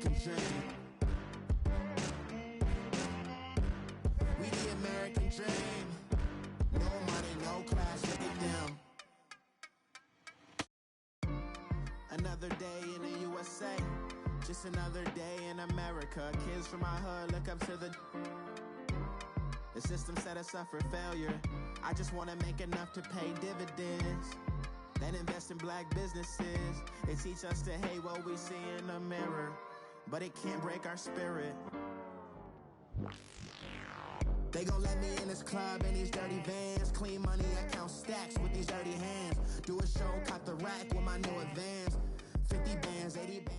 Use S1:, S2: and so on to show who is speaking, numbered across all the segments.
S1: American dream. We the American dream. No money, no class, look at them. Another day in the USA. Just another day in America. Kids from my hood look up to the system set us up for failure. I just want to make enough to pay dividends. Then invest in black businesses. They teach us to hate what we see in the mirror, but it can't break our spirit. They gon' let me in this club in these dirty vans. Clean money, I count stacks with these dirty hands. Do a show, cop the rack with my new advance. 50 bands, 80 bands.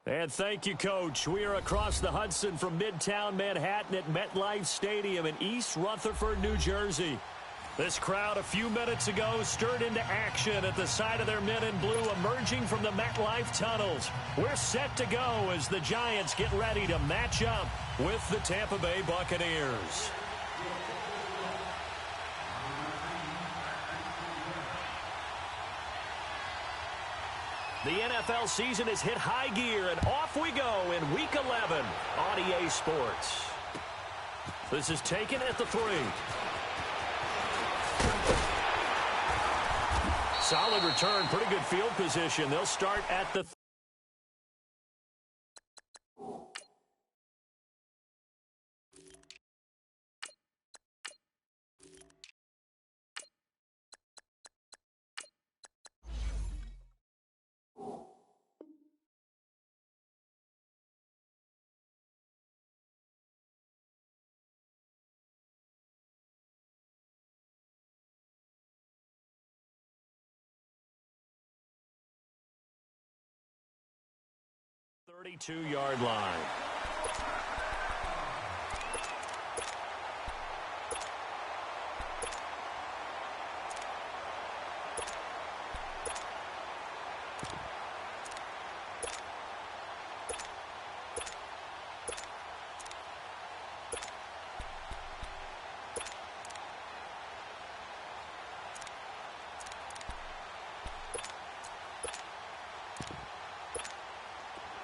S2: And thank you, Coach. We are across the Hudson from Midtown Manhattan at MetLife Stadium in East Rutherford, New Jersey. This crowd a few minutes ago stirred into action at the side of their men in blue emerging from the MetLife tunnels. We're set to go as the Giants get ready to match up with the Tampa Bay Buccaneers. The NFL season has hit high gear, and off we go in Week 11 on EA Sports. This is taken at the 3. Solid return, pretty good field position. They'll start at the 32-yard line.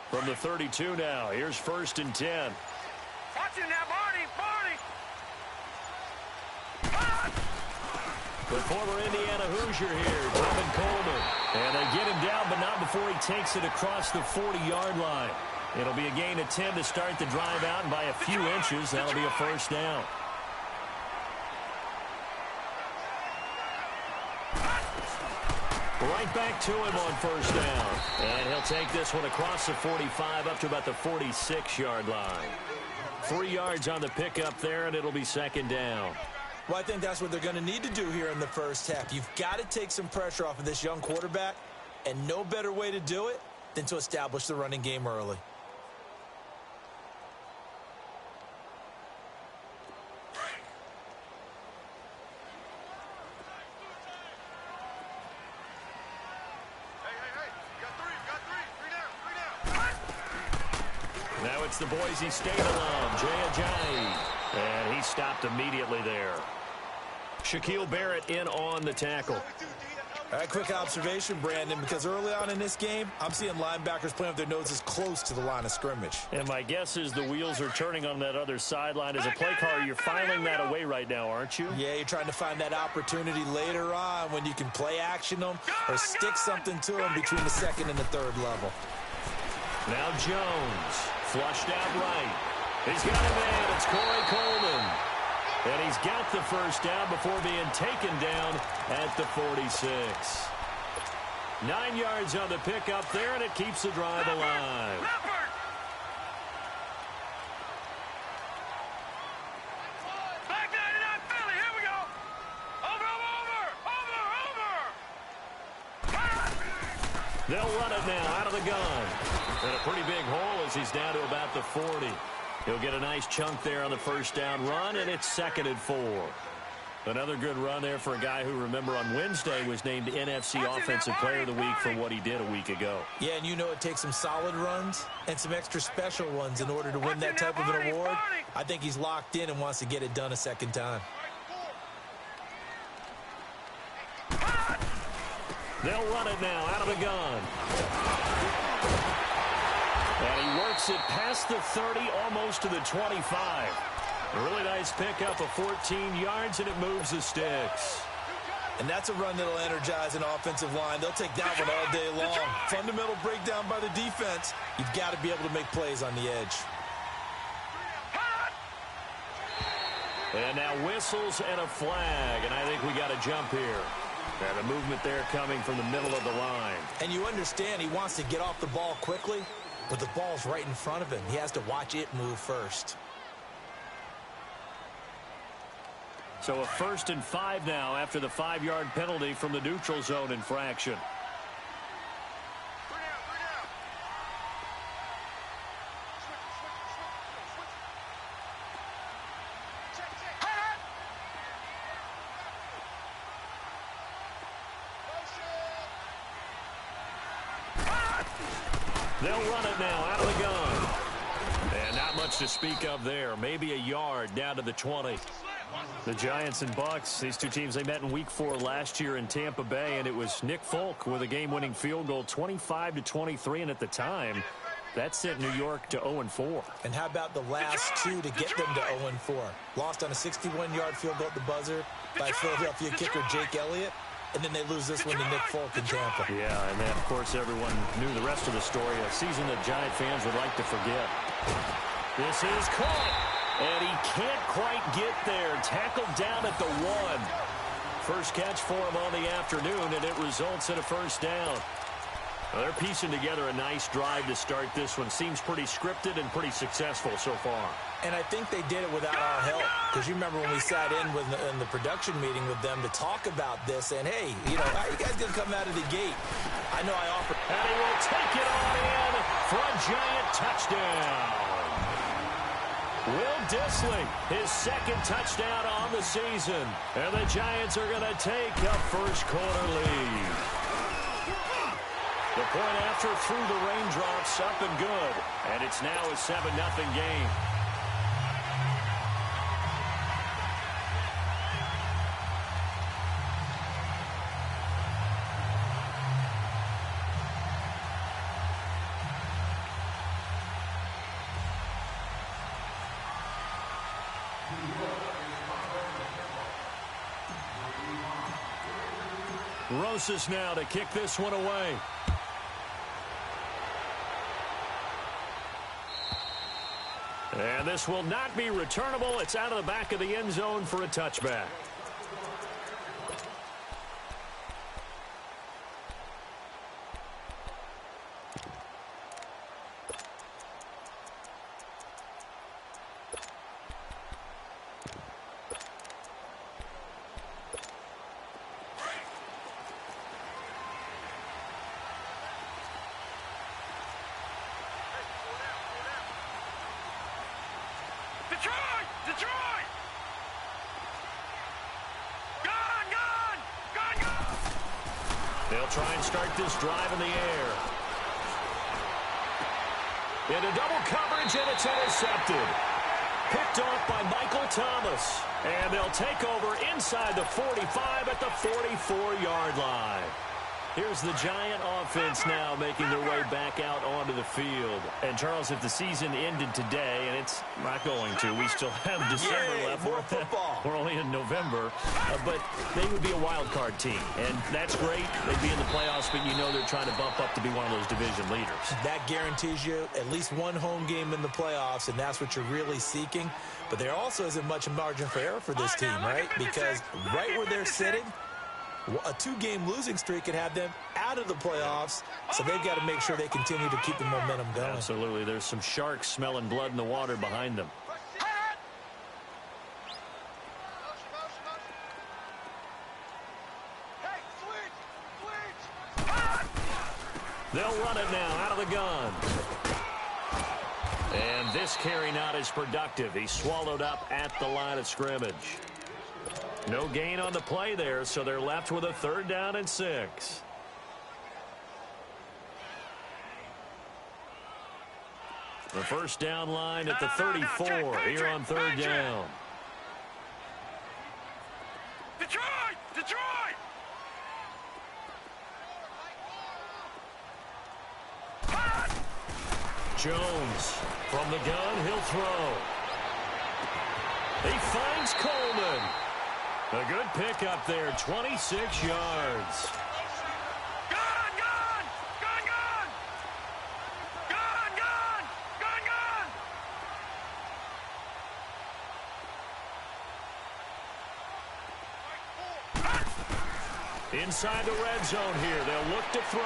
S2: From the 32 now, here's 1st and 10.
S3: Watch it now, Barney!
S2: The former Indiana Hoosier here, Tevin Coleman. And they get him down, but not before he takes it across the 40-yard line. It'll be a gain of 10 to start the drive out, and by a few inches, that'll be a first down. Right back to him on first down. And he'll take this one across the 45 up to about the 46-yard line. 3 yards on the pickup there, and it'll be 2nd down.
S4: Well, I think that's what they're going to need to do here in the first half. You've got to take some pressure off of this young quarterback, and no better way to do it than to establish the running game early.
S2: It's the Boise State alum, Jay Ajayi. And he stopped immediately there. Shaquille Barrett in on the tackle.
S4: All right, quick observation, Brandon, because early on in this game, I'm seeing linebackers playing with their noses close to the line of scrimmage.
S2: And my guess is the wheels are turning on that other sideline. As a play caller, you're filing that away right now, aren't you?
S4: Yeah, you're trying to find that opportunity later on when you can play action them or stick something to them between the 2nd and the 3rd level.
S2: Now Jones, flushed out right. He's got a man. It's Corey Coleman. And he's got the first down before being taken down at the 46. 9 yards on the pickup there, and it keeps the drive alive.
S3: Back 99 Philly, here we go. Over.
S2: They'll run it now out of the gun. And a pretty big hole as he's down to about the 40. He'll get a nice chunk there on the first down run, and it's 2nd and 4. Another good run there for a guy who, remember, on Wednesday was named NFC Offensive Player of the Week for what he did a week ago.
S4: Yeah, and you know it takes some solid runs and some extra special ones in order to win that type of an award. I think he's locked in and wants to get it done a 2nd time.
S2: They'll run it now out of the gun. And he works it past the 30, almost to the 25. A really nice pickup of 14 yards, and it moves the sticks.
S4: And that's a run that'll energize an offensive line. They'll take that one all day long. Fundamental breakdown by the defense. You've got to be able to make plays on the edge.
S2: And now whistles and a flag, and I think we got a jump here. And the movement there coming from the middle of the line. And you understand he wants to get off the ball quickly, but the ball's right in front of him. He has to watch it move first. So a 1st and 5 now after the 5-yard penalty from the neutral zone infraction. They'll run it now out of the gun. And not much to speak of there. Maybe a yard down to the 20. The Giants and Bucs, these two teams, they met in Week 4 last year in Tampa Bay, and it was Nick Folk with a game-winning field goal, 25-23, and at the time, that sent New York to 0-4. And how about the last two to get them to 0-4? Lost on a 61-yard field goal at the buzzer by Philadelphia kicker Jake Elliott, and then they lose this one to Nick Folk in Tampa. Yeah, and then, of course, everyone knew the rest of the story, a season that Giant fans would like to forget. This is caught. And he can't quite get there. Tackled down at the 1. First catch for him on the afternoon, and it results in a first down. Well, they're piecing together a nice drive to start this one. Seems pretty scripted and pretty successful so far. And I think they did it without our help. Because you remember when we sat in the production meeting with them to talk about this. And, hey, you know, how you guys going to come out of the gate? I know I offered. And he will take it on in for a Giant touchdown. Will Dissly, his second touchdown on the season. And the Giants are going to take a first-quarter lead. The point after through the raindrops, up and good. And it's now a 7-0 game. Rosas now to kick this one away. And this will not be returnable. It's out of the back of the end zone for a touchback. They'll try and start this drive in the air. Into double coverage, and it's intercepted. Picked off by Michael Thomas. And they'll take over inside the 45 at the 44-yard line. Here's the Giant offense now making their way back out onto the field. And, Charles, if the season ended today, and it's not going to, we still have December left.
S4: More football.
S2: We're only in November. But they would be a wild card team. And that's great. They'd be in the playoffs, but you know they're trying to bump up to be one of those division leaders. That guarantees you at least one home game in the playoffs, and that's what you're really seeking. But there also isn't much margin for error for this team, right? Because right where they're sitting, a 2-game losing streak could have them out of the playoffs, so they've got to make sure they continue to keep the momentum going. Absolutely. There's some sharks smelling blood in the water behind them. They'll run it now out of the gun. And this carry not as productive. He's swallowed up at the line of scrimmage. No gain on the play there, so they're left with a 3rd down and 6. The first down line at the 34 here on 3rd down.
S3: Detroit! Detroit!
S2: Jones from the gun, he'll throw. He finds Coleman. A good pickup there, 26 yards. Inside the red zone here, they'll look to throw.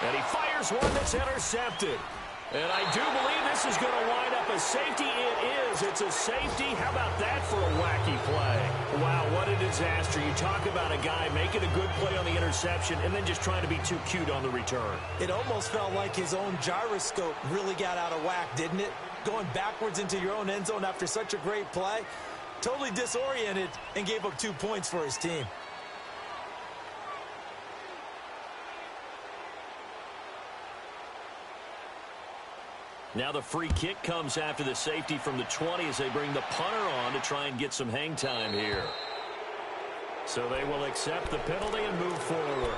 S2: And he fires one that's intercepted. And I do believe this is going to wind up a safety. It is. It's a safety. How about that for a wacky play? Wow, what a disaster. You talk about a guy making a good play on the interception and then just trying to be too cute on the return.
S4: It almost felt like his own gyroscope really got out of whack, didn't it? Going backwards into your own end zone after such a great play. Totally disoriented and gave up 2 points for his team.
S2: Now the free kick comes after the safety from the 20 as they bring the punter on to try and get some hang time here. So they will accept the penalty and move forward.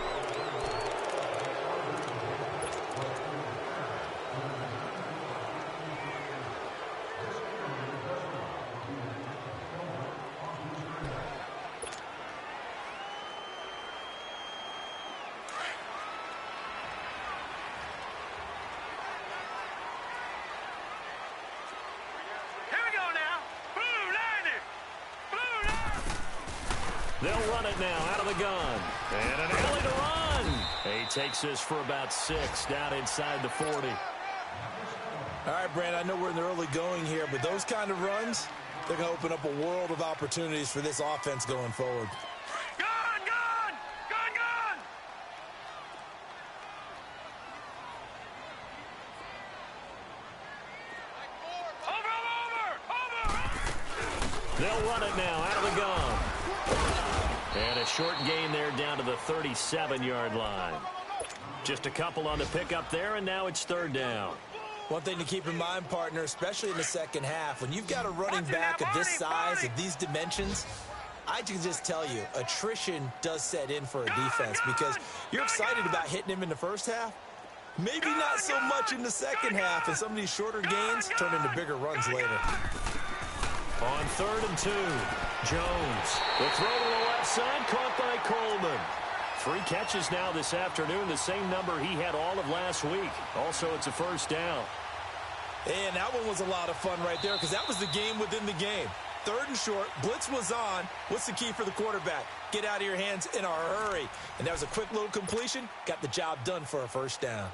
S2: They'll run it now out of the gun. And an alley to run. He takes this for about 6 down inside the 40.
S4: All right, Brandon, I know we're in the early going here, but those kind of runs, they're going to open up a world of opportunities for this offense going forward.
S2: They'll run it now out of the gun. And a short gain there down to the 37-yard line. Just a couple on the pickup there, and now it's 3rd down.
S4: One thing to keep in mind, partner, especially in the second half, when you've got a running back of this size, of these dimensions, I can just tell you, attrition does set in for a defense because you're excited about hitting him in the first half. Maybe not so much in the second half, and some of these shorter gains turn into bigger runs later.
S2: On 3rd and 2, Jones. The throw to the left side, caught by Coleman. 3 catches now this afternoon, the same number he had all of last week. Also, it's a 1st down.
S4: And that one was a lot of fun right there because that was the game within the game. 3rd and short, blitz was on. What's the key for the quarterback? Get out of your hands in a hurry. And that was a quick little completion. Got the job done for a 1st down.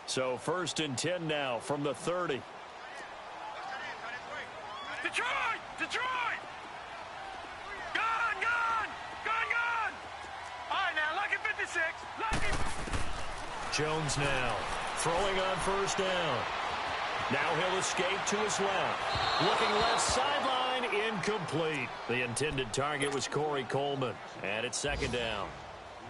S2: So 1st and 10 now from the 30.
S3: Detroit! Detroit! Gun! Gun! Gun! Gun! All right, now, lucky 56. Lucky.
S2: Jones now throwing on 1st down. Now he'll escape to his left. Looking left sideline, incomplete. The intended target was Corey Coleman. And it's 2nd down.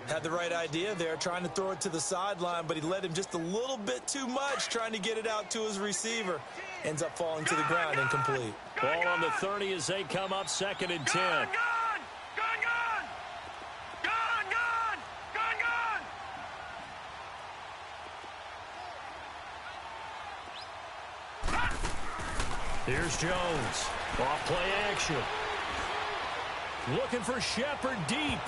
S4: Had the right idea there, trying to throw it to the sideline, but he led him just a little bit too much, trying to get it out to his receiver. Ends up falling to the ground, incomplete.
S2: Ball on the 30 as they come up 2nd and 10.
S3: Gun! Gun! Gun! Gun! Gun! Gun! Gun! Gun!
S2: Here's Jones. Off play action. Looking for Shepard deep.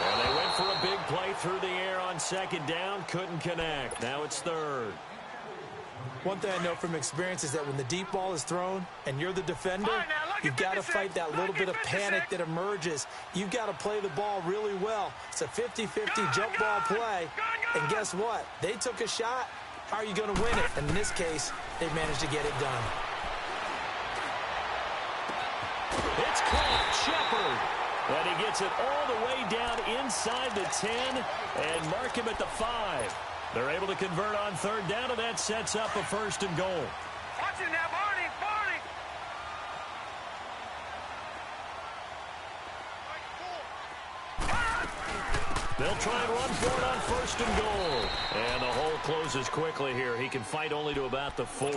S2: And they went for a big play through the air on 2nd down. Couldn't connect. Now it's 3rd.
S4: One thing I know from experience is that when the deep ball is thrown and you're the defender, you've got to fight that little bit of panic that emerges. You've got to play the ball really well. It's a 50-50 jump ball play. And guess what? They took a shot. How are you going to win it? And in this case, they managed to get it done.
S2: It's caught. Shepard. And he gets it all the way down inside the 10 and mark him at the 5. They're able to convert on 3rd down, and that sets up a 1st and goal.
S3: Watch it now, Barney! Barney!
S2: They'll try and run for it on 1st and goal. And the hole closes quickly here. He can fight only to about the 4.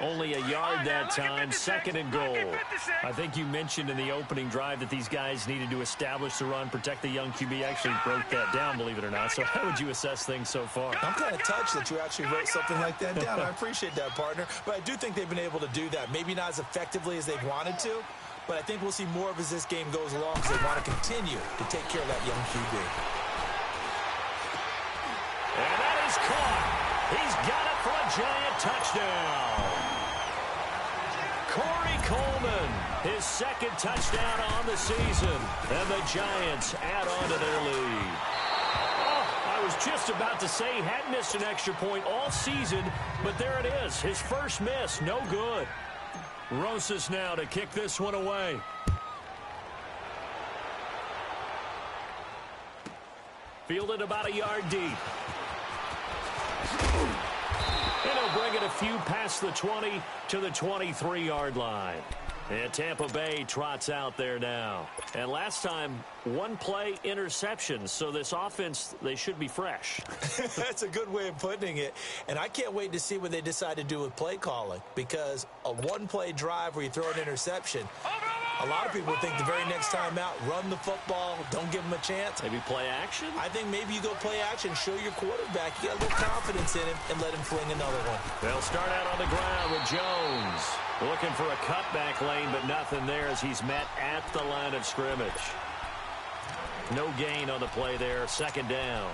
S2: Only a yard that time, second and goal. I think you mentioned in the opening drive that these guys needed to establish the run, protect the young QB. Actually wrote that down, believe it or not. So how would you assess things so far?
S4: I'm kind of touched that you actually wrote something like that down. I appreciate that, partner. But I do think they've been able to do that. Maybe not as effectively as they've wanted to, but I think we'll see more of as this game goes along because they want to continue to take care of that young QB.
S2: And that is caught. He's got it for a giant touchdown. Corey Coleman, his second touchdown on the season. And the Giants add on to their lead. Oh, I was just about to say he hadn't missed an extra point all season, but there it is. His first miss, no good. Rosas now to kick this one away. Fielded about a yard deep. And he'll bring it a few past the 20 to the 23-yard line. And Tampa Bay trots out there now. And last time, one play interception. So this offense, they should be fresh.
S4: That's a good way of putting it. And I can't wait to see what they decide to do with play calling. Because a one-play drive where you throw an interception, a lot of people think the very next time out, run the football, don't give them a chance.
S2: Maybe play action?
S4: I think maybe you go play action, show your quarterback you got a little confidence in him, and let him fling another one.
S2: They'll start out on the ground with Jones. Looking for a cutback lane, but nothing there as he's met at the line of scrimmage. No gain on the play there, second down.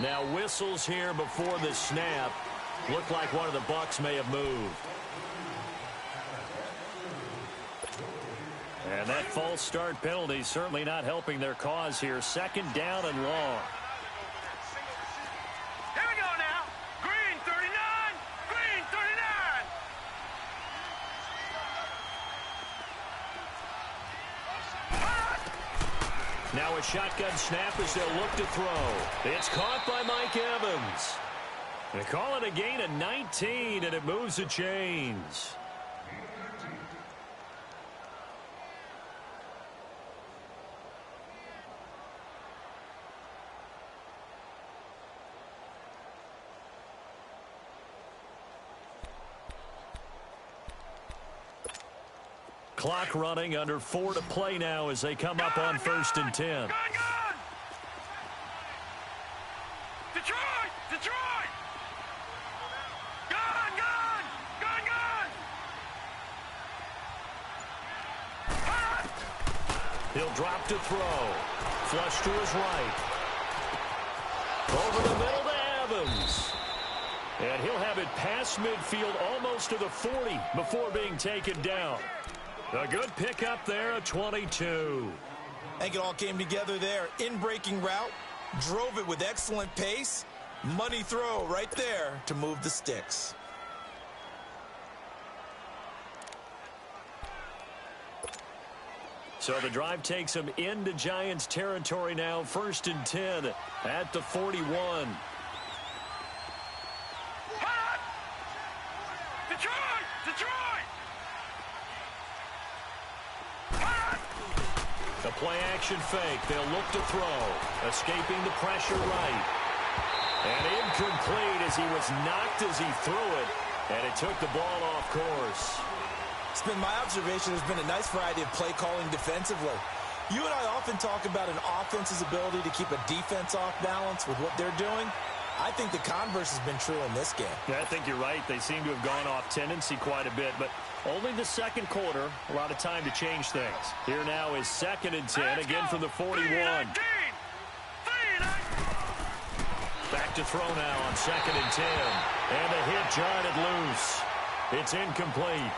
S2: Now whistles here before the snap. Looked like one of the Bucs may have moved. And that false start penalty certainly not helping their cause here. Second down and long.
S3: Here we go now. Green 39. Green 39.
S2: Now a shotgun snap as they'll look to throw. It's caught by Mike Evans. They call it a gain of 19, and it moves the chains. Clock running, under 4 to play now as they come up on 1st and 10.
S3: Detroit! Detroit! Gun!
S2: He'll drop to throw. Flush to his right. Over the middle to Evans. And he'll have it past midfield almost to the 40 before being taken down. A good pickup there at 22.
S4: I think it all came together there. In-breaking route, drove it with excellent pace. Money throw right there to move the sticks.
S2: So the drive takes him into Giants territory now. 1st and 10 at the 41.
S3: Detroit! Detroit!
S2: The play action fake. They'll look to throw. Escaping the pressure right. And incomplete as he was knocked as he threw it. And it took the ball off course.
S4: It's been my observation there's been a nice variety of play calling defensively. You and I often talk about an offense's ability to keep a defense off balance with what they're doing. I think the converse has been true in this game.
S2: Yeah, I think you're right. They seem to have gone off tendency quite a bit, but only the second quarter, a lot of time to change things. Here now is 2nd and 10, again from the 41. Back to throw now on 2nd and 10. And a hit jarred loose. It's incomplete.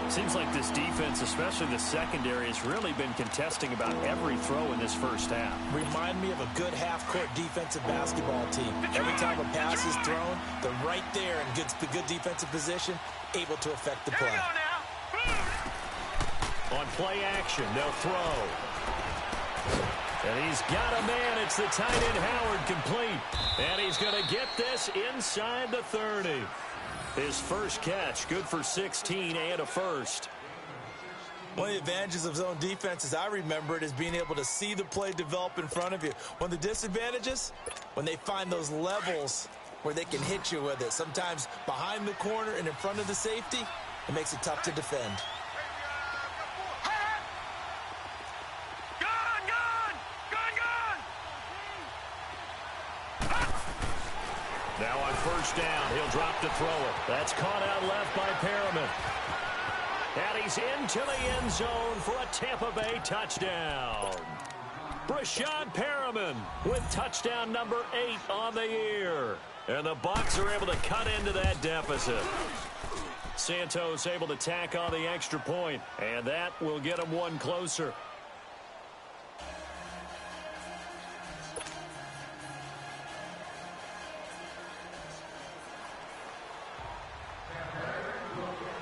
S2: Seems like this defense, especially the secondary, has really been contesting about every throw in this first half.
S4: Remind me of a good half-court defensive basketball team. Every time a pass is thrown, they're right there in good defensive position, able to affect the play.
S2: On play action, they'll throw. And he's got a man. It's the tight end, Howard, complete. And he's going to get this inside the 30. His first catch, good for 16 and a first.
S4: One of the advantages of zone defense, as I remember it, is being able to see the play develop in front of you. One of the disadvantages, when they find those levels where they can hit you with it. Sometimes behind the corner and in front of the safety, it makes it tough to defend.
S2: Now on first down, he'll drop to throw it. That's caught out left by Perriman. And he's into the end zone for a Tampa Bay touchdown. Brashad Perriman with touchdown number 8 on the year. And the Bucs are able to cut into that deficit. Santos able to tack on the extra point, and that will get him one closer.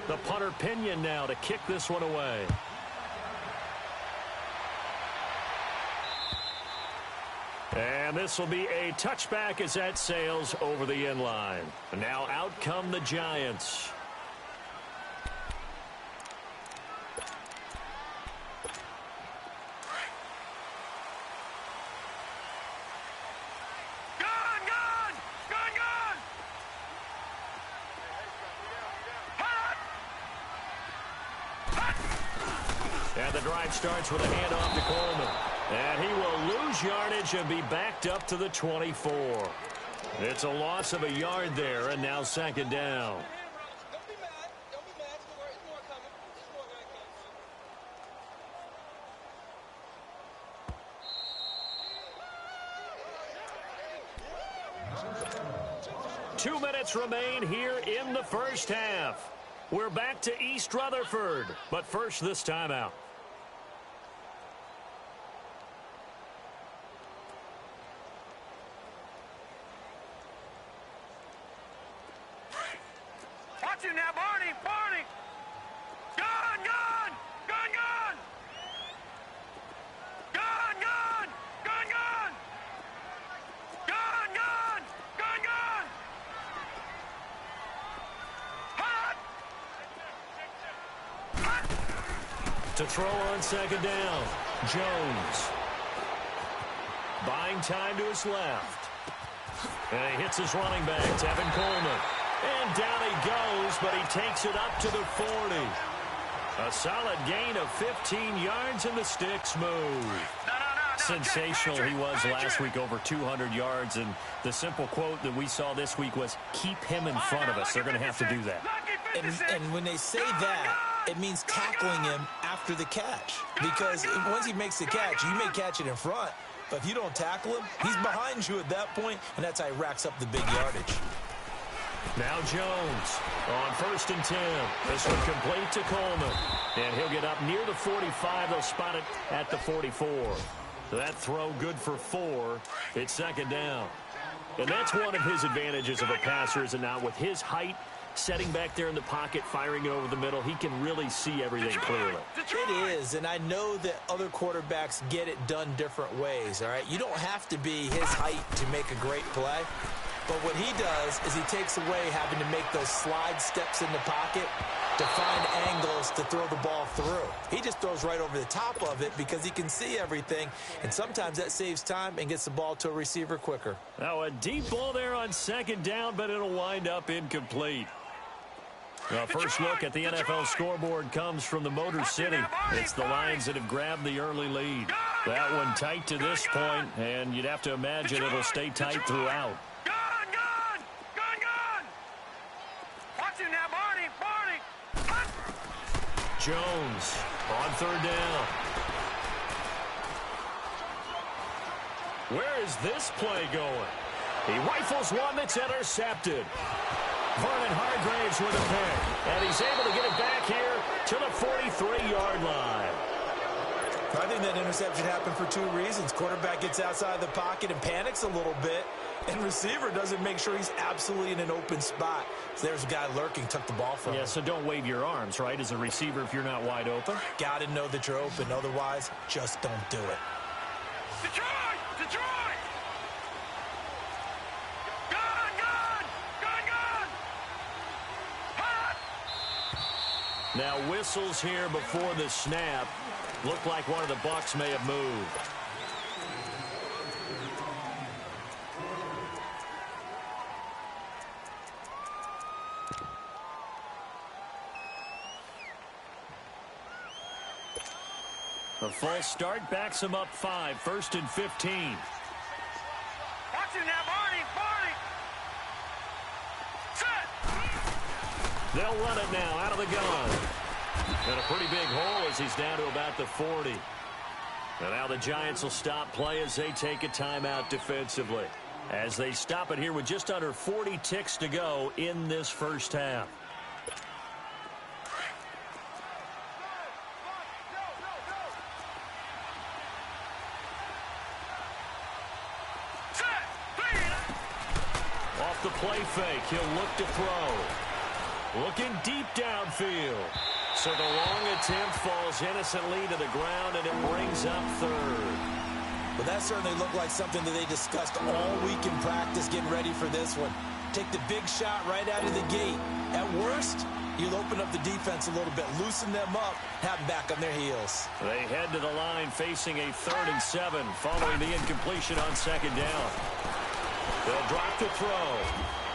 S2: The punter Pinion now to kick this one away. And this will be a touchback as that sails over the end line. Now out come the Giants. And the drive starts with a handoff to Coleman. And he will lose yardage and be backed up to the 24. It's a loss of a yard there, and now second down.
S5: Don't be mad. Don't be mad. There's more coming. There's more coming.
S2: 2 minutes remain here in the first half. We're back to East Rutherford, but first this timeout.
S3: Watch him now, Barney! Barney! Gun! Gun! Gun! Gun! Gun! Gun! Gun! Gun! Gun! Gun! Gun! Gun! Hot!
S2: To throw on second down, Jones. Buying time to his left. And he hits his running back, Tevin Coleman. And down he goes, but he takes it up to the 40. A solid gain of 15 yards, and the sticks move. Sensational he was last week, over 200 yards. And the simple quote that we saw this week was, keep him in front of us. They're going to have to do that.
S4: And when they say that, it means tackling him after the catch. Because once he makes the catch, you may catch it in front. But if you don't tackle him, he's behind you at that point, and that's how he racks up the big yardage.
S2: Now Jones on 1st and 10. This one complete to Coleman. And he'll get up near the 45. They'll spot it at the 44. That throw good for 4. It's second down. And that's one of his advantages of a passer, is it not? With his height, setting back there in the pocket, firing it over the middle, he can really see everything clearly.
S4: It is, and I know that other quarterbacks get it done different ways, all right? You don't have to be his height to make a great play. But what he does is he takes away having to make those slide steps in the pocket to find angles to throw the ball through. He just throws right over the top of it because he can see everything, and sometimes that saves time and gets the ball to a receiver quicker.
S2: Now a deep ball there on second down, but it'll wind up incomplete. Now, first look at the NFL scoreboard comes from the Motor City. It's the Lions that have grabbed the early lead. That one tight to this point, and you'd have to imagine it'll stay tight throughout. Jones on third down. Where is this play going? He rifles one that's intercepted. Vernon Hargraves with a pick, and he's able to get it back here to the 43-yard line.
S4: I think that interception happened for 2 reasons. Quarterback gets outside the pocket and panics a little bit, and receiver doesn't make sure he's absolutely in an open spot. So there's a guy lurking, took the ball from him.
S2: Yeah, so don't wave your arms, right, as a receiver if you're not wide open.
S4: Got to know that you're open. Otherwise, just don't do it.
S3: Detroit! Detroit! Gun! Gun! Gun! Gun! Hot!
S2: Now whistles here before the snap. Looked like one of the Bucs may have moved. A false start backs him up 5, 1st and 15.
S3: Watch him now, Barney! Barney! Set!
S2: They'll run it now out of the gun. And a pretty big hole as he's down to about the 40. And now the Giants will stop play as they take a timeout defensively. As they stop it here with just under 40 ticks to go in this first half. Off the play fake, he'll look to throw. Looking deep downfield. So the long attempt falls innocently to the ground, and it brings up 3rd.
S4: Well, that certainly looked like something that they discussed all week in practice getting ready for this one. Take the big shot right out of the gate. At worst, you'll open up the defense a little bit, loosen them up, have them back on their heels.
S2: They head to the line facing a 3rd and 7 following the incompletion on 2nd down. They'll drop the throw.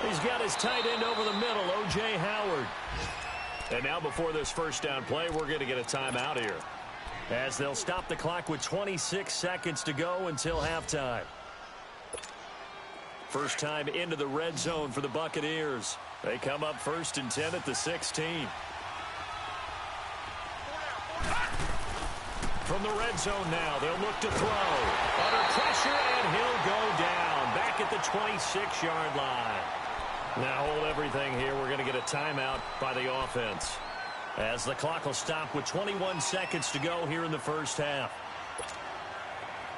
S2: He's got his tight end over the middle, O.J. Howard. And now before this first down play, we're going to get a timeout here, as they'll stop the clock with 26 seconds to go until halftime. First time into the red zone for the Buccaneers. They come up 1st and 10 at the 16. From the red zone now, they'll look to throw. Under pressure, and he'll go down. Back at the 26-yard line. Now hold everything here. We're going to get a timeout by the offense, as the clock will stop with 21 seconds to go here in the first half.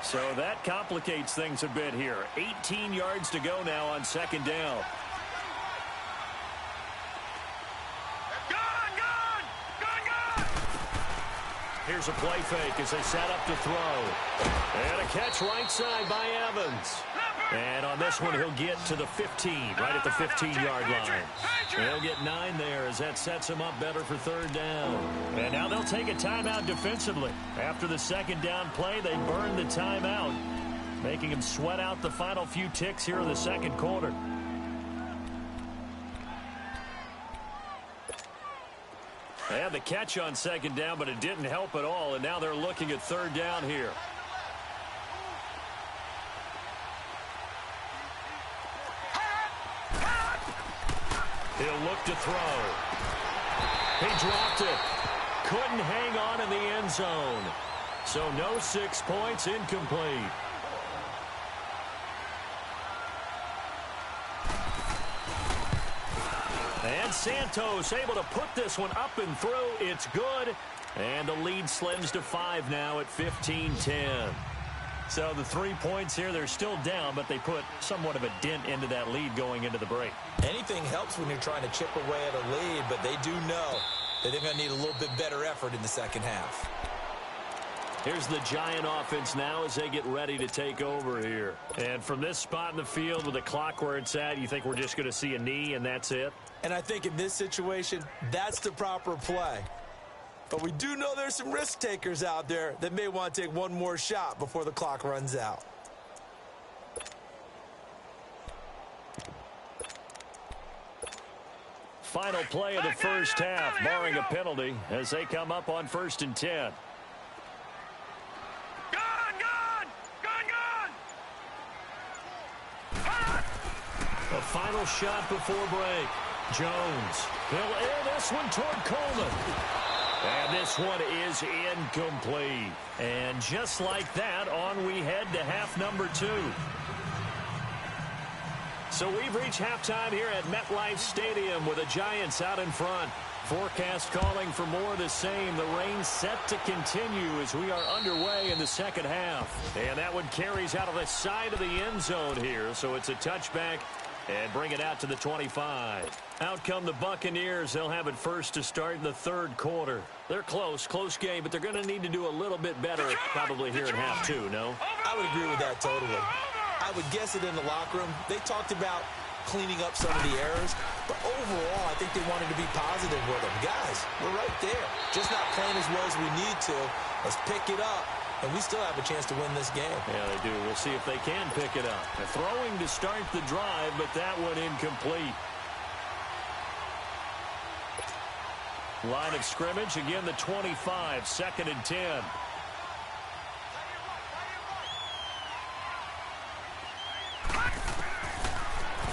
S2: So that complicates things a bit here. 18 yards to go now on 2nd down.
S3: Gun! Gun! Gun! Gun!
S2: Here's a play fake as they set up to throw. And a catch right side by Evans. And on this one, he'll get to the 15, right at the 15-yard line. He'll get 9 there as that sets him up better for 3rd down. And now they'll take a timeout defensively. After the 2nd down play, they burn the timeout, making him sweat out the final few ticks here in the 2nd quarter. They had the catch on 2nd down, but it didn't help at all, and now they're looking at 3rd down here. He'll look to throw. He dropped it. Couldn't hang on in the end zone. So no 6 points, incomplete. And Santos able to put this one up and through. It's good. And the lead slims to 5 now at 15-10. So the 3 points here, they're still down, but they put somewhat of a dent into that lead going into the break.
S4: Anything helps when you're trying to chip away at a lead, but they do know that they're going to need a little bit better effort in the 2nd half.
S2: Here's the Giant offense now as they get ready to take over here. And from this spot in the field with the clock where it's at, you think we're just going to see a knee and that's it?
S4: And I think in this situation, that's the proper play. But we do know there's some risk takers out there that may want to take one more shot before the clock runs out.
S2: Final play of the first half, barring a penalty, as they come up on 1st and 10.
S3: Gun! Gun! Gun! Gun! Hot!
S2: The final shot before break. Jones. He'll air this one toward Coleman. And this one is incomplete. And just like that, on we head to half number 2. So we've reached halftime here at MetLife Stadium with the Giants out in front. Forecast calling for more of the same. The rain set to continue as we are underway in the 2nd half. And that one carries out of the side of the end zone here. So it's a touchback And bring it out to the 25. Out come the Buccaneers. They'll have it first to start in the third quarter. They're close game, but they're going to need to do a little bit better probably here at half two, no?
S4: I would agree with that totally. I would guess it in the locker room. They talked about cleaning up some of the errors, but overall, I think they wanted to be positive with them. Guys, we're right there. Just not playing as well as we need to. Let's pick it up, and we still have a chance to win this game.
S2: Yeah, they do. We'll see if they can pick it up. They're throwing to start the drive, but that one incomplete. Line of scrimmage, again, the 25, 2nd and 10.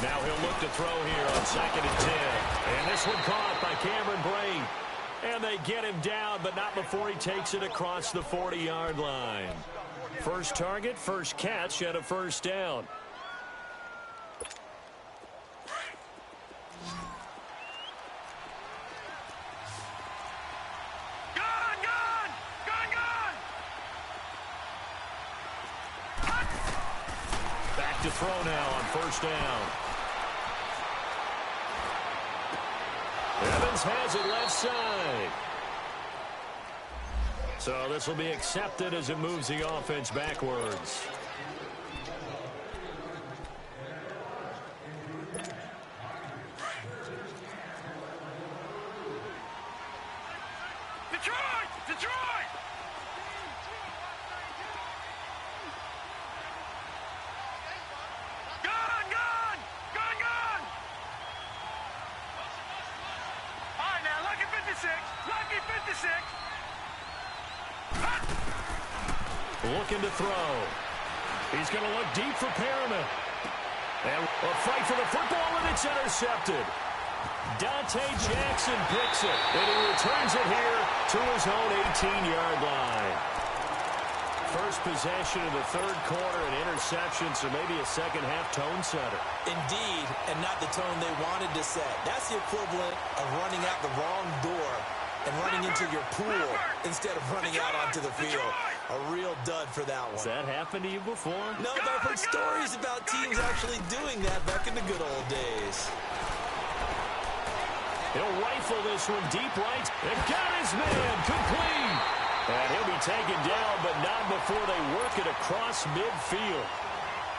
S2: Now he'll look to throw here on 2nd and 10. And this one caught by Cameron Brain. And they get him down, but not before he takes it across the 40-yard line. First target, first catch, and a first down. Back to throw now on first down. Evans has it left side. So this will be accepted as it moves the offense backwards.
S3: Detroit! Lucky 56.
S2: Looking to throw. He's going to look deep for Perriman. And a fight for the football, and it's intercepted. Dante Jackson picks it, and he returns it here to his own 18-yard line. First possession of the third quarter, an interception, so maybe a second-half tone setter.
S4: Indeed, and not the tone they wanted to set. That's the equivalent of running out the wrong door and running into your pool instead of running out onto the field. A real dud for that one.
S2: Has that happened to you before?
S4: No, but I've heard stories about teams actually doing that back in the good old days.
S2: He'll rifle this one deep right. And got his man complete. And he'll be taken down, but not before they work it across midfield.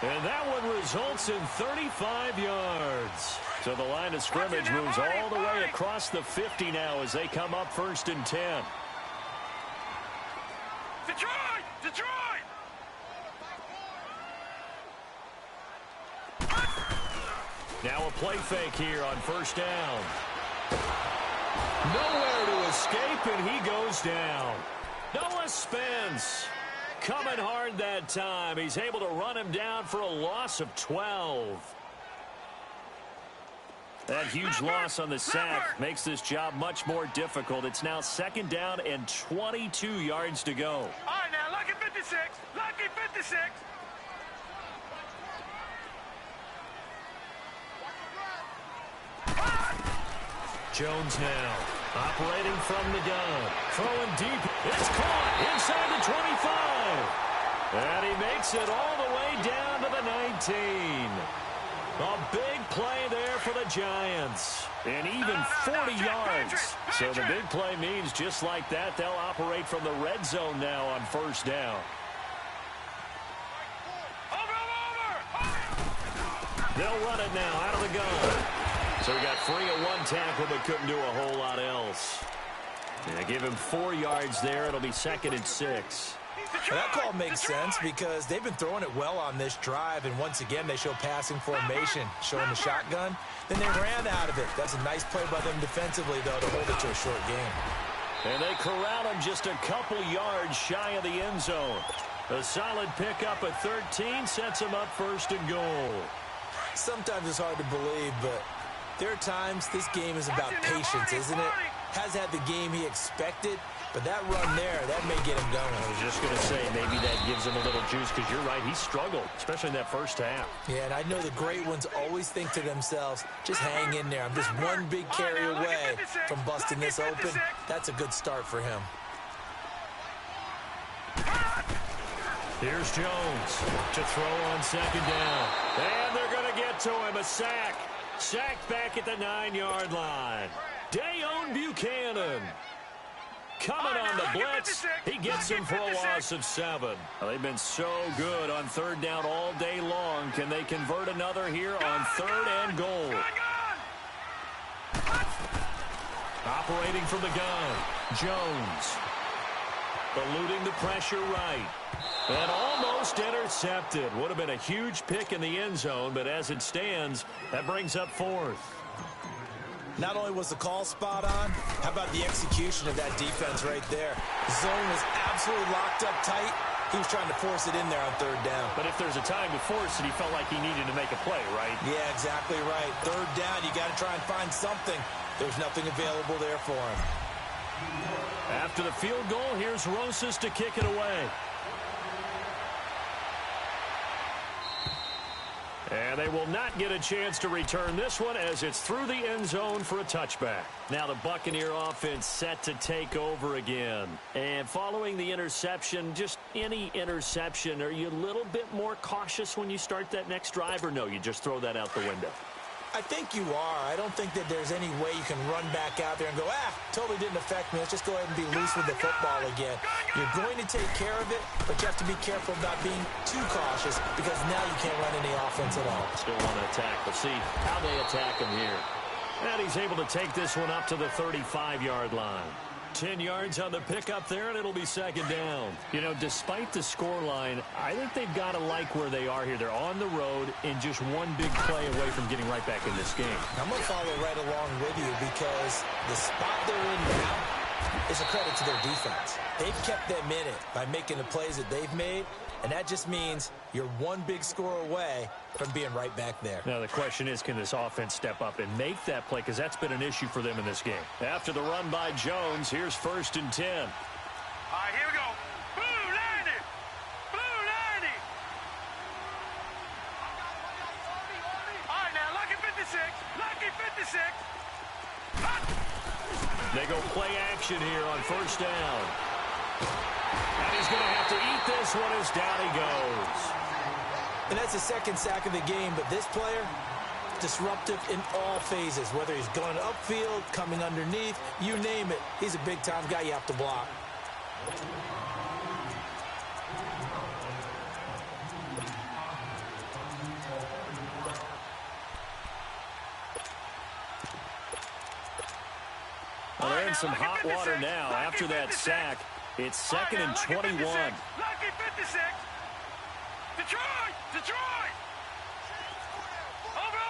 S2: And that one results in 35 yards. So the line of scrimmage moves all the way across the 50 now as they come up 1st and 10.
S3: Detroit!
S2: Now a play fake here on first down. Nowhere to escape, and he goes down. Noah Spence coming hard that time. He's able to run him down for a loss of 12. That huge loss on the sack makes this job much more difficult. It's now 2nd down and 22 yards to go.
S3: All right, now, lucky 56. Lucky 56.
S2: Jones now operating from the gun. Throwing deep. It's caught inside the 25. And he makes it all the way down to the 19. A big play there for the Giants. And even 40 yards. So the big play means just like that, they'll operate from the red zone now on first down. They'll run it now out of the gun. So he got free of one tackle, but couldn't do a whole lot else. Yeah, give him 4 yards there. It'll be 2nd and 6.
S4: Well, that call makes sense because they've been throwing it well on this drive, and once again they show passing formation, showing the shotgun. Then they ran out of it. That's a nice play by them defensively, though, to hold it to a short game.
S2: And they corral him just a couple yards shy of the end zone. A solid pickup at 13 sets him up 1st and goal.
S4: Sometimes it's hard to believe, but there are times this game is about patience, isn't it? Has had the game he expected, but that run there, that may get him going.
S2: I was just going to say, maybe that gives him a little juice, because you're right, he struggled, especially in that first half.
S4: Yeah, and I know the great ones always think to themselves, just hang in there. I'm just one big carry away from busting this open. That's a good start for him.
S2: Here's Jones to throw on 2nd down. And they're going to get to him, a sack. Sacked back at the 9-yard line. Dayon Buchanan. Coming on the blitz, he gets him for a loss of 7. Well, they've been so good on third down all day long. Can they convert another here on third and goal? Operating from the gun, Jones. Eluding the pressure right. And almost intercepted. Would have been a huge pick in the end zone, but as it stands, that brings up 4th.
S4: Not only was the call spot on, how about the execution of that defense right there? The zone was absolutely locked up tight. He was trying to force it in there on third down.
S2: But if there's a time to force it, he felt like he needed to make a play, right?
S4: Yeah, exactly right. Third down, you got to try and find something. There's nothing available there for him.
S2: After the field goal, here's Rosas to kick it away. And they will not get a chance to return this one as it's through the end zone for a touchback. Now the Buccaneer offense set to take over again. And following the interception, just any interception, are you a little bit more cautious when you start that next drive, or no, you just throw that out the window?
S4: I think you are. I don't think that there's any way you can run back out there and go, totally didn't affect me. Let's just go ahead and be loose with the football again. You're going to take care of it, but you have to be careful about being too cautious because now you can't run any offense at all.
S2: Still want to attack. We'll see how they attack him here. And he's able to take this one up to the 35-yard line. 10 yards on the pickup there, and it'll be second down. You know, despite the scoreline, I think they've got to like where they are here. They're on the road and just one big play away from getting right back in this game.
S4: I'm going to follow right along with you because the spot they're in now is a credit to their defense. They've kept them in it by making the plays that they've made, and that just means you're one big score away from being right back there.
S2: Now the question is, can this offense step up and make that play? Because that's been an issue for them in this game. After the run by Jones, here's 1st and 10.
S3: All right, here we go. Blue 90. Blue 90. All right, now, lucky 56. Lucky 56.
S2: They go play action here on 1st down. And he's going to have to eat this one as down he goes.
S4: And that's the second sack of the game, but this player, disruptive in all phases, whether he's going upfield, coming underneath, you name it. He's a big-time guy you have to block.
S2: Well, they're in some hot water now. After that sack, it's 2nd and 21.
S3: Lucky 56. Detroit! Detroit! Over!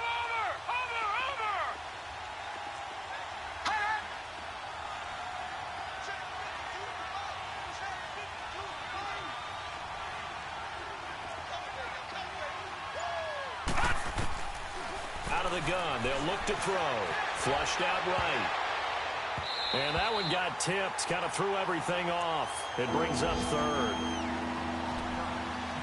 S2: Out of the gun, they'll look to throw. Flushed out right. And that one got tipped, kind of threw everything off. It brings up 3rd.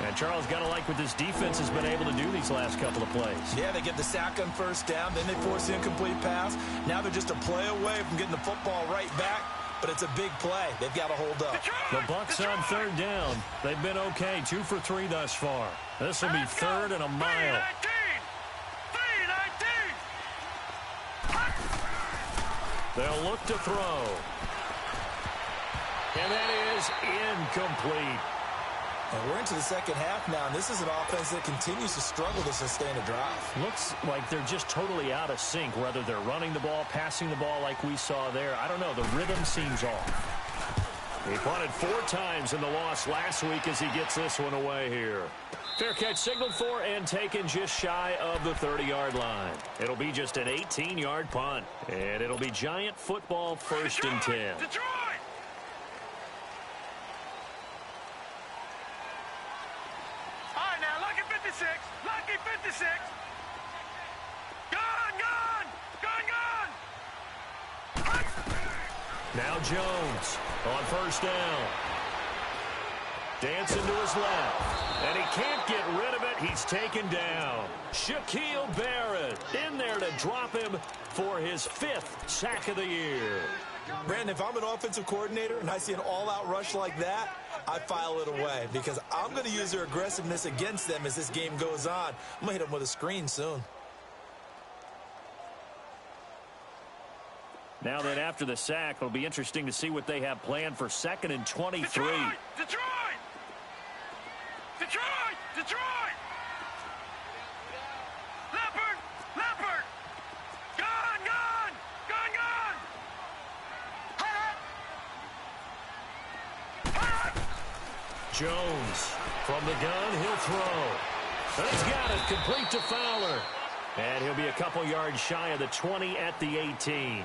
S2: And Charles, got to like what this defense has been able to do these last couple of plays.
S4: Yeah, they get the sack on 1st down, then they force the incomplete pass. Now they're just a play away from getting the football right back, but it's a big play. They've got to hold up.
S2: The Bucs on 3rd down. They've been okay, 2 for 3 thus far. This will be 3rd and a mile.
S3: 319.
S2: They'll look to throw. And that is incomplete.
S4: And we're into the second half now, and this is an offense that continues to struggle to sustain a drive.
S2: Looks like they're just totally out of sync, whether they're running the ball, passing the ball like we saw there. I don't know. The rhythm seems off. He punted 4 times in the loss last week as he gets this one away here. Fair catch signaled for and taken just shy of the 30-yard line. It'll be just an 18-yard punt, and it'll be Giant football 1st and 10.
S3: Detroit! Lucky 56. Gun!
S2: Now Jones on 1st down. Dancing to his left. And he can't get rid of it. He's taken down. Shaquille Barrett in there to drop him for his 5th sack of the year.
S4: Brandon, if I'm an offensive coordinator and I see an all-out rush like that, I file it away because I'm going to use their aggressiveness against them as this game goes on. I'm going to hit them with a screen soon.
S2: Now then, after the sack, it'll be interesting to see what they have planned for 2nd and 23.
S3: Detroit! Leopard! Gun!
S2: Jones from the gun, he'll throw. And he's got it, complete to Fowler. And he'll be a couple yards shy of the 20 at the 18.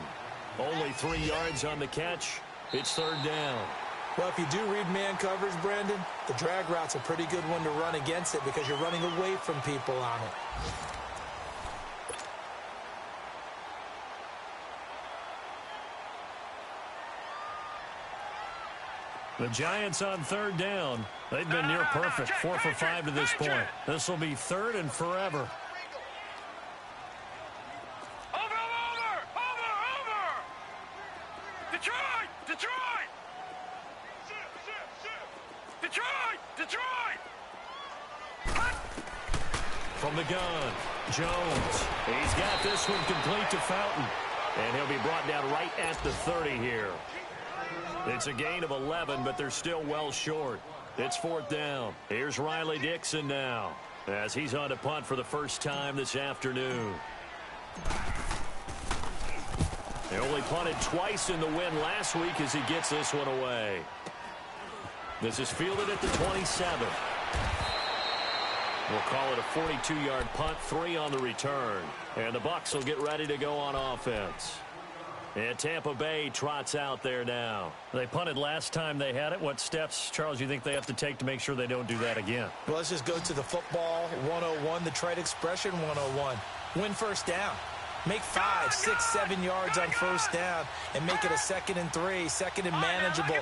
S2: Only 3 yards on the catch. It's 3rd down.
S4: Well, if you do read man coverage, Brandon, the drag route's a pretty good one to run against it because you're running away from people on it.
S2: The Giants on 3rd down. They've been near perfect, 4 for 5 to this point. This will be 3rd and forever. From the gun, Jones. He's got this one complete to Fountain. And he'll be brought down right at the 30 here. It's a gain of 11, but they're still well short. It's 4th down. Here's Riley Dixon now, as he's on to punt for the first time this afternoon. They only punted twice in the win last week as he gets this one away. This is fielded at the 27. We'll call it a 42-yard punt, 3 on the return. And the Bucs will get ready to go on offense. And Tampa Bay trots out there now. They punted last time they had it. What steps, Charles, you think they have to take to make sure they don't do that again?
S4: Well, let's just go to the football 101, the trite expression 101. Win first down. Make 5, 6, 7 yards on first down and make it a 2nd and 3, 2nd and manageable.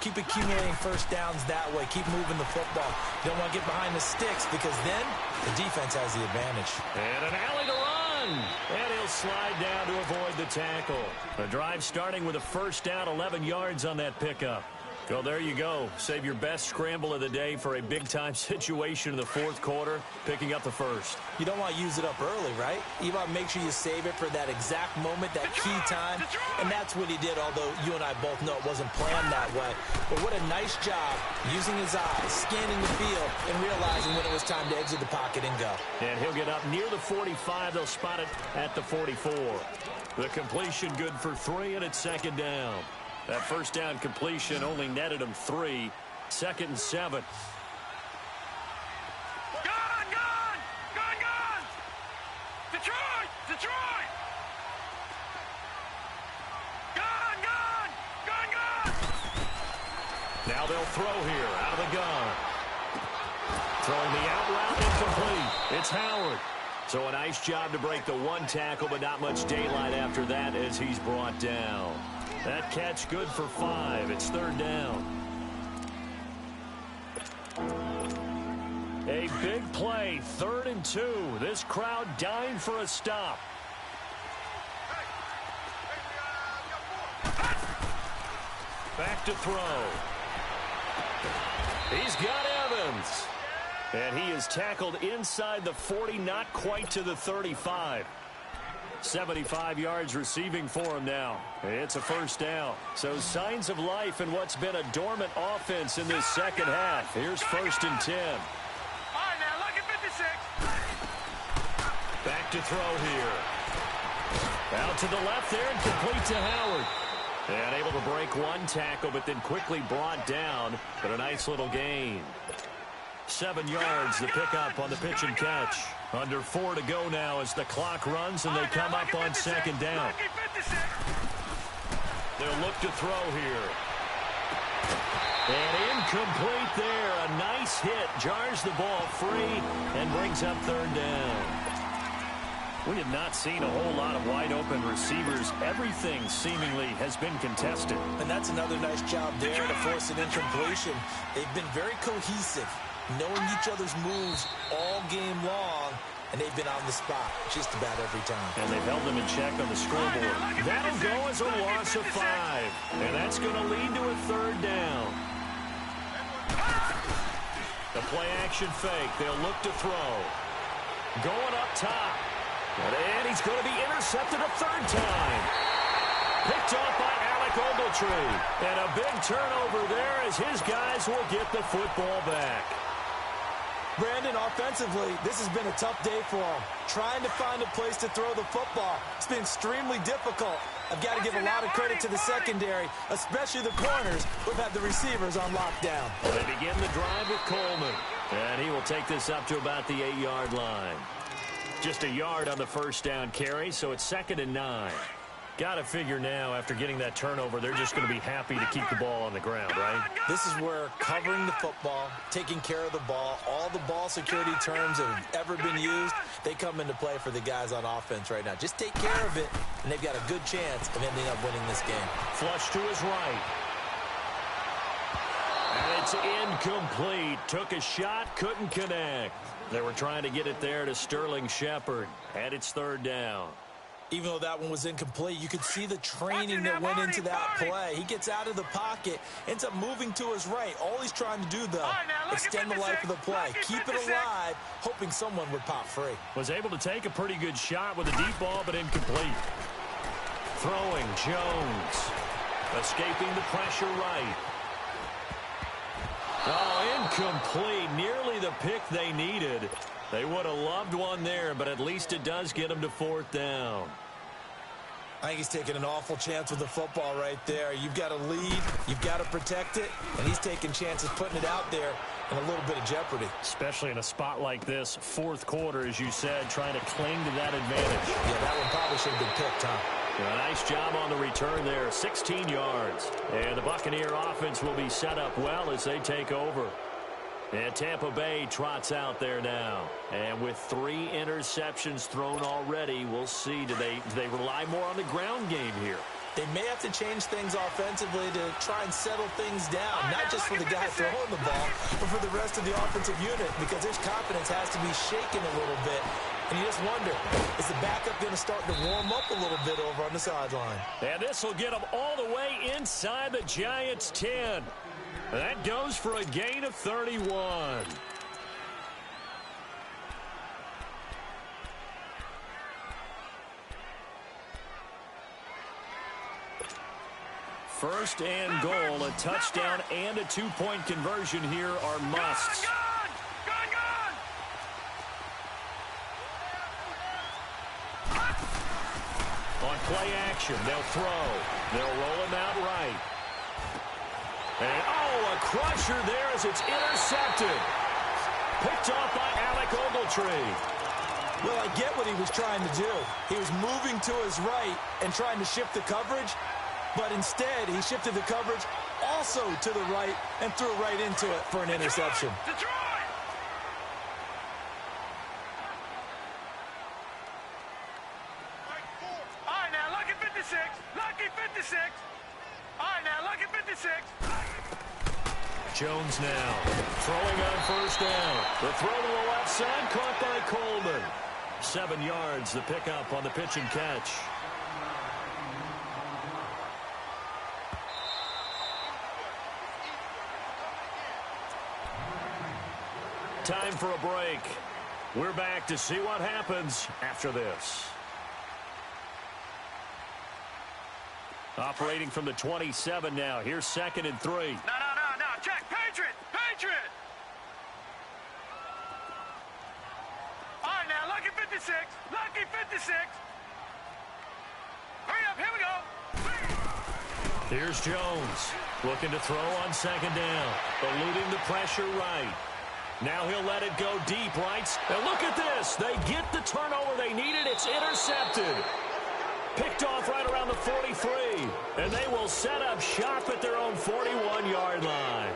S4: Keep accumulating first downs that way. Keep moving the football. You don't want to get behind the sticks because then the defense has the advantage.
S2: And an alley to run. And he'll slide down to avoid the tackle. The drive starting with a first down, 11 yards on that pickup. Well, there you go. Save your best scramble of the day for a big-time situation in the 4th quarter, picking up the first.
S4: You don't want to use it up early, right? You want to make sure you save it for that exact moment, that key time. And that's what he did, although you and I both know it wasn't planned that way. But what a nice job using his eyes, scanning the field, and realizing when it was time to exit the pocket and go.
S2: And he'll get up near the 45. They'll spot it at the 44. The completion good for 3, and it's 2nd down. That first down completion only netted him 3. 2nd and 7.
S3: Gun! Detroit! Gun!
S2: Now they'll throw here out of the gun. Throwing the out route incomplete. It's Howard. So a nice job to break the 1 tackle, but not much daylight after that as he's brought down. That catch good for 5. It's 3rd down. A big play, 3rd and 2. This crowd dying for a stop. Back to throw. He's got Evans. And he is tackled inside the 40, not quite to the 35. 75 yards receiving for him now. It's a first down. So signs of life in what's been a dormant offense in this second half. Here's 1st and 10.
S3: All right, now, look at 56.
S2: Back to throw here. Out to the left there and complete to Howard. And able to break 1 tackle, but then quickly brought down. But a nice little gain. 7 yards, the pickup on the pitch and catch. Under 4 to go now as the clock runs and they come up on 2nd down. They'll look to throw here. And incomplete there. A nice hit. Jars the ball free and brings up 3rd down. We have not seen a whole lot of wide open receivers. Everything seemingly has been contested.
S4: And that's another nice job there to force an incompletion. They've been very cohesive, knowing each other's moves all game long, and they've been on the spot just about every time.
S2: And they've held them in check on the scoreboard. That'll go as a loss of 5. And that's going to lead to a 3rd down. The play action fake. They'll look to throw. Going up top. And he's going to be intercepted a 3rd time. Picked off by Alec Ogletree. And a big turnover there as his guys will get the football back.
S4: Brandon, offensively, this has been a tough day for him. Trying to find a place to throw the football. It's been extremely difficult. I've got to give a lot of credit to the secondary, especially the corners who've had the receivers on lockdown.
S2: They begin the drive with Coleman. And he will take this up to about the 8-yard line. Just a yard on the first down carry, so it's 2nd and 9. Got to figure now, after getting that turnover, they're just going to be happy to keep the ball on the ground, right?
S4: This is where covering the football, taking care of the ball, all the ball security terms that have ever been used, they come into play for the guys on offense right now. Just take care of it, and they've got a good chance of ending up winning this game.
S2: Flush to his right. And it's incomplete. Took a shot, couldn't connect. They were trying to get it there to Sterling Shepard, and it's 3rd down.
S4: Even though that one was incomplete, you could see the training that went into that play. He gets out of the pocket, ends up moving to his right. All he's trying to do, though, extend the life of the play. Keep it alive, hoping someone would pop free.
S2: Was able to take a pretty good shot with a deep ball, but incomplete. Throwing, Jones. Escaping the pressure right. Oh, incomplete. Nearly the pick they needed. They would have loved one there, but at least it does get them to 4th down.
S4: I think he's taking an awful chance with the football right there. You've got to lead, you've got to protect it, and he's taking chances putting it out there in a little bit of jeopardy.
S2: Especially in a spot like this, 4th quarter, as you said, trying to cling to that advantage.
S4: Yeah, that one probably should have been picked, huh?
S2: A nice job on the return there, 16 yards. And the Buccaneer offense will be set up well as they take over. And Tampa Bay trots out there now. And with 3 interceptions thrown already, we'll see. Do they rely more on the ground game here?
S4: They may have to change things offensively to try and settle things down, not just for the guy throwing the ball, but for the rest of the offensive unit, because his confidence has to be shaken a little bit. And you just wonder, is the backup going to start to warm up a little bit over on the sideline?
S2: And this will get them all the way inside the Giants' 10. That goes for a gain of 31. First and goal, a touchdown and a 2-point conversion here are musts. On play action, they'll throw. They'll roll him out right. And, oh, a crusher there as it's intercepted. Picked off by Alec Ogletree.
S4: Well, I get what he was trying to do. He was moving to his right and trying to shift the coverage, but instead he shifted the coverage also to the right and threw right into it for an interception.
S3: All right, now, lucky 56. Lucky 56. All right, now, lucky 56.
S2: Jones now throwing on first down. The throw to the left side caught by Coleman. 7 yards, the pickup on the pitch and catch. Time for a break. We're back to see what happens after this. Operating from the 27 now. Here's 2nd and 3.
S3: No. Check. Patriot. All right, now, lucky 56. Lucky 56. Hurry up. Here we go.
S2: Here's Jones. Looking to throw on 2nd down. Eluding the pressure right. Now he'll let it go deep, right? And look at this. They get the turnover they needed. It's intercepted. Picked off right around the 43. And they will set up shop at their own 41-yard line.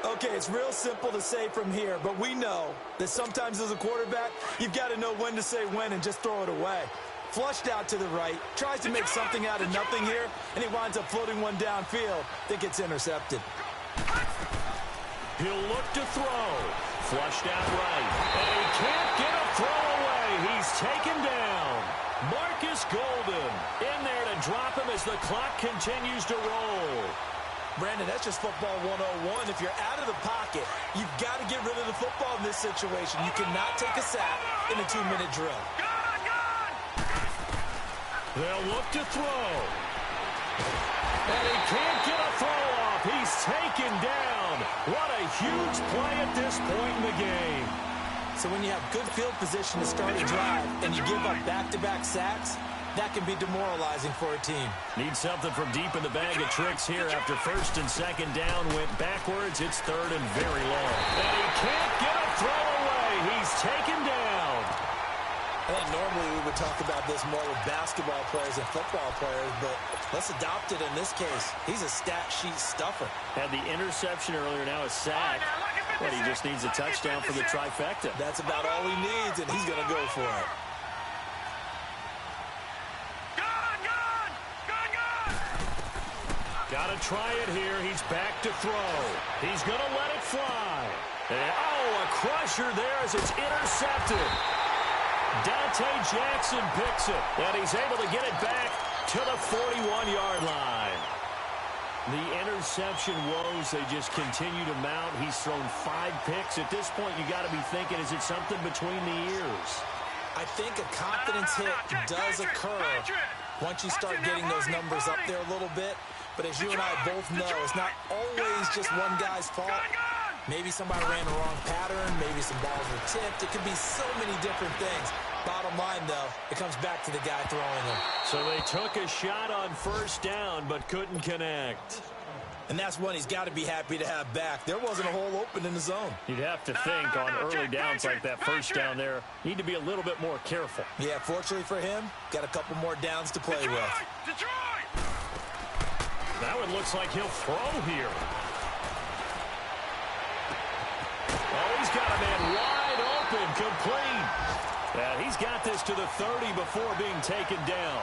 S4: Okay, it's real simple to say from here, but we know that sometimes as a quarterback, you've got to know when to say when and just throw it away. Flushed out to the right, tries to make something out of nothing here, and he winds up floating one downfield that gets intercepted.
S2: He'll look to throw. Flushed out right. And he can't get a throw away. He's taken down. Marcus Golden in there to drop him as the clock continues to roll.
S4: Brandon, that's just football 101. If you're out of the pocket, you've got to get rid of the football in this situation. You cannot take a sack in a 2-minute drill.
S2: They'll look to throw. And he can't get a throw off. He's taken down. What a huge play at this point in the game.
S4: So when you have good field position to start a drive and you give up back-to-back sacks, that can be demoralizing for a team.
S2: Need something from deep in the bag of tricks here after first and second down went backwards. It's third and very long. And he can't get a throw away. He's taken down.
S4: I think normally we would talk about this more with basketball players and football players, but let's adopt it in this case. He's a stat sheet stuffer.
S2: Had the interception earlier, now a sack. But he just needs a touchdown for the trifecta.
S4: That's about all he needs, and he's going to go for it.
S2: Got to try it here. He's back to throw. He's going to let it fly. And, a crusher there as it's intercepted. Dante Jackson picks it, and he's able to get it back to the 41-yard line. The interception woes, they just continue to mount. He's thrown 5 picks. At this point, you got to be thinking, is it something between the ears?
S4: I think a confidence hit does occur once you start getting those numbers up there a little bit. But as you and I both know, it's not always just one guy's fault. Maybe somebody ran the wrong pattern. Maybe some balls were tipped. It could be so many different things. Bottom line, though, it comes back to the guy throwing them.
S2: So they took a shot on first down but couldn't connect.
S4: And that's one he's got to be happy to have back. There wasn't a hole open in the zone.
S2: You'd have to think on early downs like that first down there, need to be a little bit more careful.
S4: Yeah, fortunately for him, got a couple more downs to play with.
S2: That one looks like he'll throw here. Oh, he's got a man wide open, complete. And he's got this to the 30 before being taken down.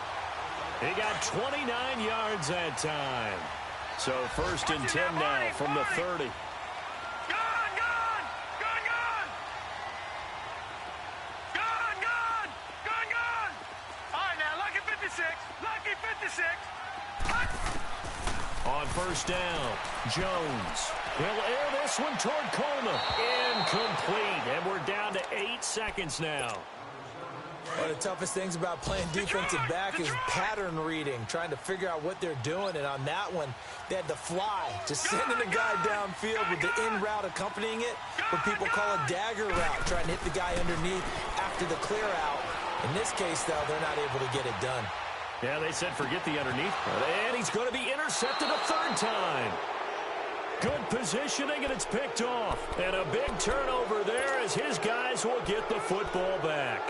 S2: He got 29 yards that time. So first and 10 now from the 30. On first down, Jones. He'll air this one toward Coleman. Incomplete, and we're down to 8 seconds now.
S4: One of the toughest things about playing defensive back is pattern reading, trying to figure out what they're doing. And on that one, they had to fly, just sending the guy downfield with the in route accompanying it, what people call a dagger route, trying to hit the guy underneath after the clear out. In this case, though, they're not able to get it done.
S2: Yeah, they said forget the underneath. And he's going to be intercepted a third time. Good positioning, and it's picked off. And a big turnover there as his guys will get the football back.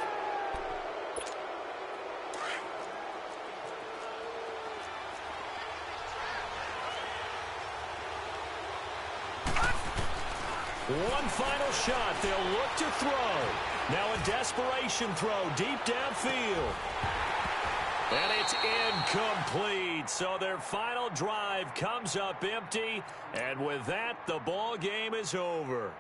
S2: One final shot. They'll look to throw. Now a desperation throw deep downfield. And it's incomplete. So their final drive comes up empty. And with that, the ball game is over.